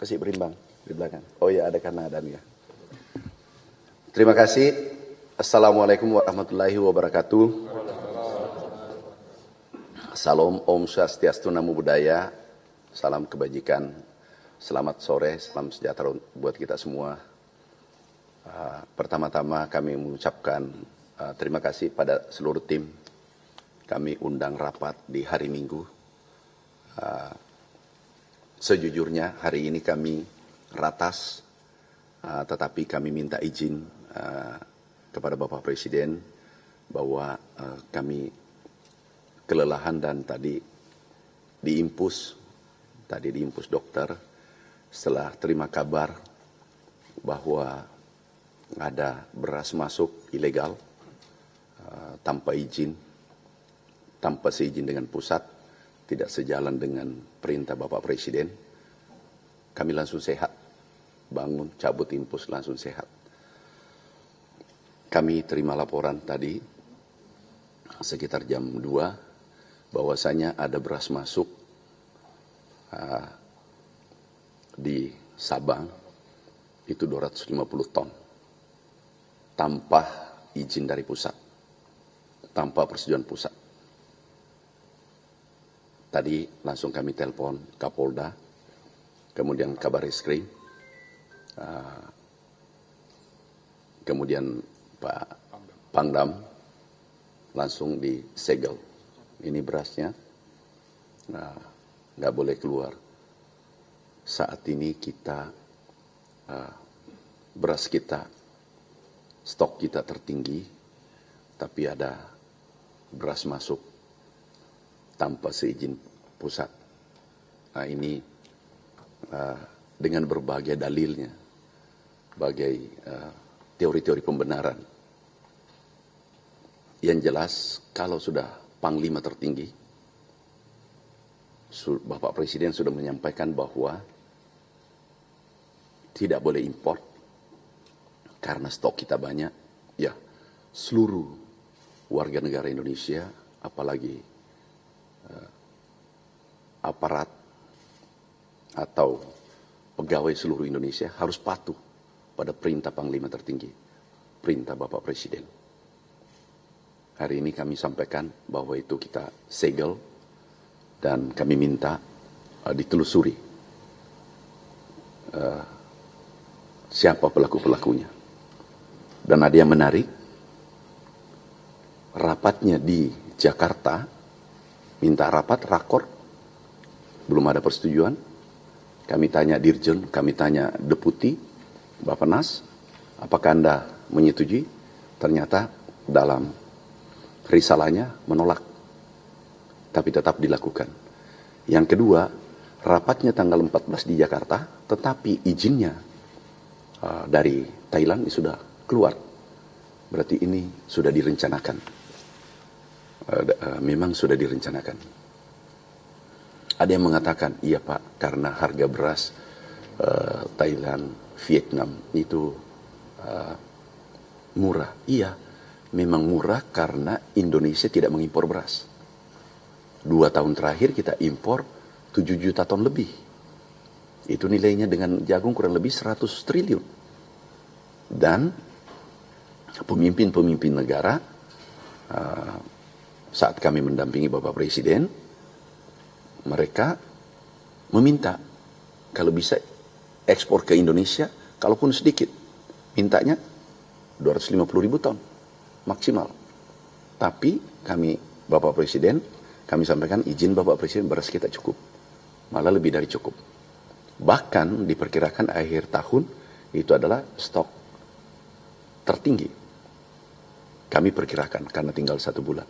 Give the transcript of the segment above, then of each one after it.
Kasih berimbang di belakang. Oh ya, ada karena ada ya. Terima kasih. Assalamualaikum warahmatullahi wabarakatuh. Salam Om Swastiastu Namo Buddhaya. Salam kebajikan. Selamat sore, salam sejahtera buat kita semua. Pertama-tama kami mengucapkan terima kasih pada seluruh tim. Kami undang rapat di hari Minggu. Sejujurnya hari ini kami ratas, tetapi kami minta izin kepada Bapak Presiden bahwa kami kelelahan dan tadi diimpus dokter setelah terima kabar bahwa ada beras masuk ilegal tanpa izin, tanpa seizin dengan pusat, tidak sejalan dengan perintah Bapak Presiden. Kami langsung sehat, bangun, cabut impus, langsung sehat. Kami terima laporan tadi sekitar jam 2 bahwasanya ada beras masuk di Sabang itu 250 ton tanpa izin dari pusat, tanpa persetujuan pusat. Tadi langsung kami telepon Kapolda, kemudian Kabareskrim, kemudian Pak Pangdam, langsung disegel. Ini berasnya, nggak boleh keluar. Saat ini kita, beras kita, stok kita tertinggi, tapi ada beras masuk tanpa seizin pusat. Nah ini dengan berbagai dalilnya, bagai teori-teori pembenaran. Yang jelas kalau sudah Panglima tertinggi, Bapak Presiden sudah menyampaikan bahwa tidak boleh impor karena stok kita banyak. Ya, seluruh warga negara Indonesia, apalagi aparat atau pegawai seluruh Indonesia harus patuh pada perintah Panglima tertinggi, perintah Bapak Presiden. Hari ini kami sampaikan bahwa itu kita segel dan kami minta ditelusuri siapa pelaku-pelakunya. Dan ada yang menarik, rapatnya di Jakarta, minta rapat, rakor, belum ada persetujuan. Kami tanya Dirjen, kami tanya Deputi, Bappenas, apakah Anda menyetujui? Ternyata dalam risalahnya menolak, tapi tetap dilakukan. Yang kedua, rapatnya tanggal 14 di Jakarta, tetapi izinnya dari Thailand ini sudah keluar. Berarti ini sudah direncanakan. Memang sudah direncanakan. Ada yang mengatakan, iya Pak, karena harga beras Thailand, Vietnam itu murah. Iya, memang murah karena Indonesia tidak mengimpor beras. 2 tahun terakhir kita impor 7 juta ton lebih. Itu nilainya dengan jagung kurang lebih 100 triliun. Dan pemimpin-pemimpin negara saat kami mendampingi Bapak Presiden, mereka meminta kalau bisa ekspor ke Indonesia, kalaupun sedikit, mintanya 250.000 ton maksimal. Tapi kami, Bapak Presiden, kami sampaikan izin Bapak Presiden, beras kita cukup, malah lebih dari cukup. Bahkan diperkirakan akhir tahun itu adalah stok tertinggi. Kami perkirakan karena tinggal 1 bulan.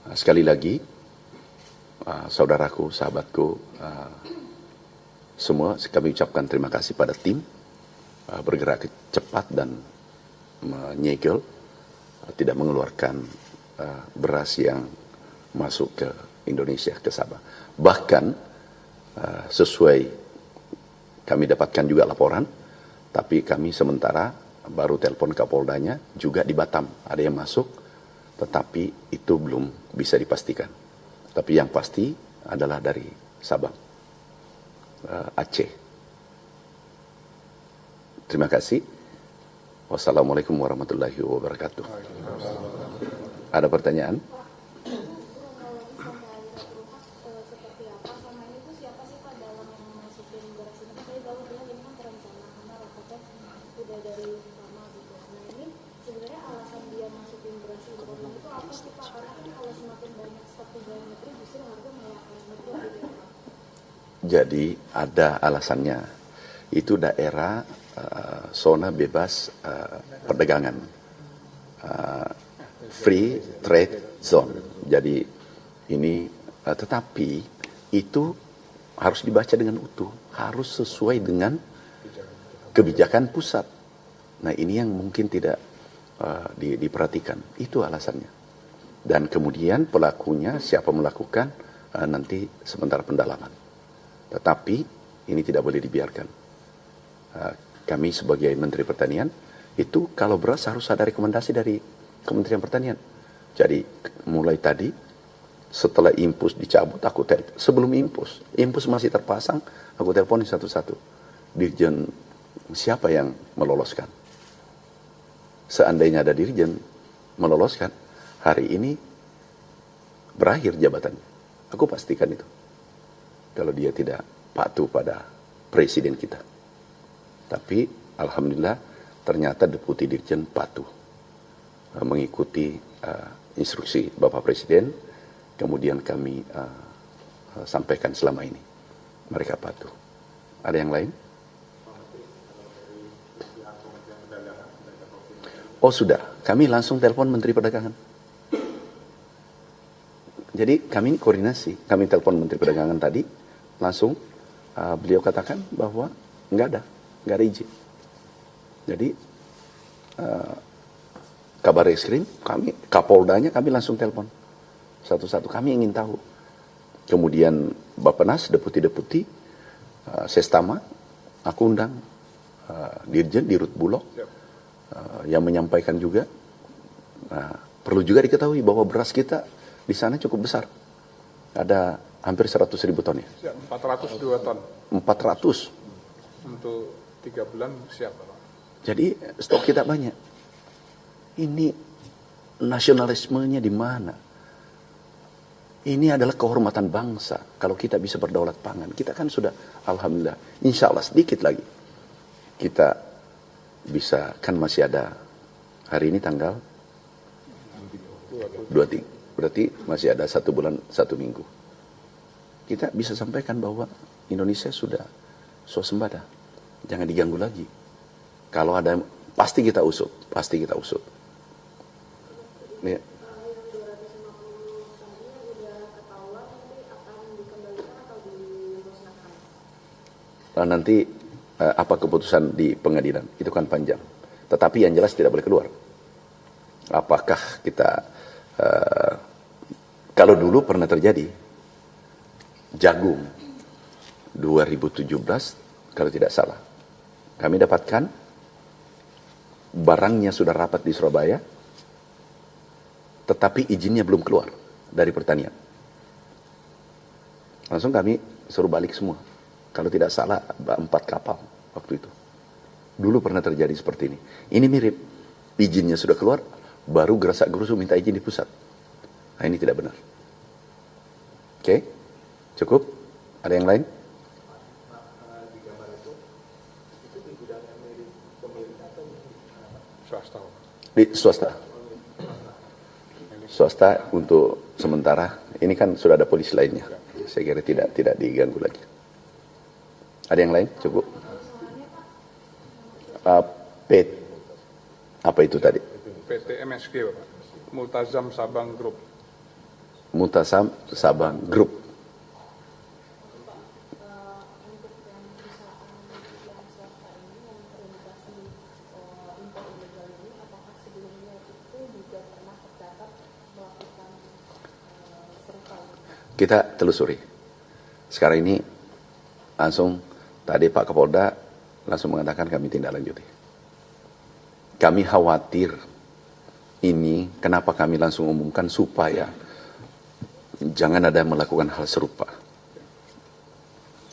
Nah, sekali lagi, saudaraku, sahabatku, semua kami ucapkan terima kasih pada tim bergerak cepat dan menyegel, tidak mengeluarkan beras yang masuk ke Indonesia, ke Sabah. Bahkan sesuai kami dapatkan juga laporan, tapi kami sementara baru telepon Kapoldanya juga di Batam ada yang masuk, tetapi itu belum bisa dipastikan. Tapi yang pasti adalah dari Sabang, Aceh. Terima kasih. Wassalamualaikum warahmatullahi wabarakatuh. Ada pertanyaan? Jadi ada alasannya. Itu daerah zona bebas perdagangan, free trade zone. Jadi ini tetapi itu harus dibaca dengan utuh, harus sesuai dengan kebijakan pusat. Nah ini yang mungkin tidak diperhatikan. Itu alasannya. Dan kemudian pelakunya siapa melakukan nanti sementara pendalaman. Tetapi ini tidak boleh dibiarkan. Kami sebagai Menteri Pertanian, itu kalau beras harus ada rekomendasi dari Kementerian Pertanian. Jadi mulai tadi, setelah impus dicabut, aku sebelum impus masih terpasang, aku teleponin satu-satu. Dirjen siapa yang meloloskan? Seandainya ada dirjen meloloskan, hari ini berakhir jabatannya. Aku pastikan itu. Kalau dia tidak patuh pada presiden kita. Tapi alhamdulillah ternyata Deputi Dirjen patuh mengikuti instruksi Bapak Presiden. Kemudian kami sampaikan selama ini. Mereka patuh. Ada yang lain? Oh sudah, kami langsung telepon Menteri Perdagangan. Jadi kami koordinasi, kami telepon Menteri Perdagangan tadi, langsung beliau katakan bahwa nggak ada izin. Jadi kabar reskrim, kami Kapoldanya kami langsung telepon satu-satu. Kami ingin tahu. Kemudian Bappenas, deputi-deputi, Sestama, aku undang Dirjen, Dirut Bulog, yang menyampaikan juga. Perlu juga diketahui bahwa beras kita di sana cukup besar. Ada hampir 100.000 ton ya? 402 ton. 400? Untuk 3 bulan siap, Pak. Jadi stok kita banyak. Ini nasionalismenya di mana? Ini adalah kehormatan bangsa. Kalau kita bisa berdaulat pangan. Kita kan sudah, alhamdulillah, insya Allah sedikit lagi. Kita bisa, kan masih ada, hari ini tanggal 23. Berarti masih ada 1 bulan, 1 minggu. Kita bisa sampaikan bahwa Indonesia sudah swasembada. Jangan diganggu lagi. Kalau ada, pasti kita usut. Pasti kita usut. Ya. Nah, nanti apa keputusan di pengadilan? Itu kan panjang. Tetapi yang jelas tidak boleh keluar. Apakah kita kalau dulu pernah terjadi jagung 2017 kalau tidak salah, kami dapatkan barangnya sudah rapat di Surabaya, tetapi izinnya belum keluar dari pertanian. Langsung kami suruh balik semua. Kalau tidak salah 4 kapal waktu itu. Dulu pernah terjadi seperti ini. Ini mirip, izinnya sudah keluar, baru gerasak-gerusu minta izin di pusat. Nah ini tidak benar. Oke, cukup? Ada yang lain? Swasta. Di swasta. Swasta untuk sementara. Ini kan sudah ada polisi lainnya. Saya kira tidak diganggu lagi. Ada yang lain? Cukup. Apa itu tadi? PT MSG, Bapak. Multazam Sabang Group. Multazam Sabang Group. Kita telusuri. Sekarang ini langsung tadi Pak Kapolda langsung mengatakan kami tindak lanjuti. Kami khawatir ini, kenapa kami langsung umumkan supaya jangan ada yang melakukan hal serupa.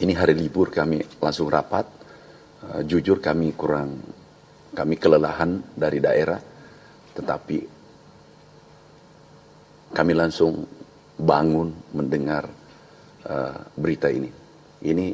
Ini hari libur kami langsung rapat Jujur kami kelelahan dari daerah, tetapi kami langsung bangun mendengar berita ini. Ini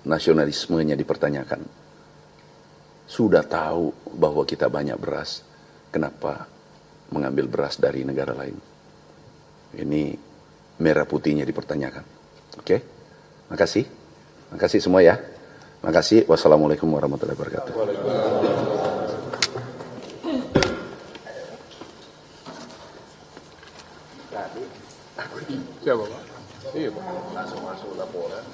nasionalismenya dipertanyakan. Sudah tahu bahwa kita banyak beras, kenapa mengambil beras dari negara lain? Ini merah putihnya dipertanyakan. Oke? Makasih. Makasih semua ya. Makasih. Wassalamualaikum warahmatullahi wabarakatuh. Siapa Pak? Iya Pak. Langsung masuk laporan.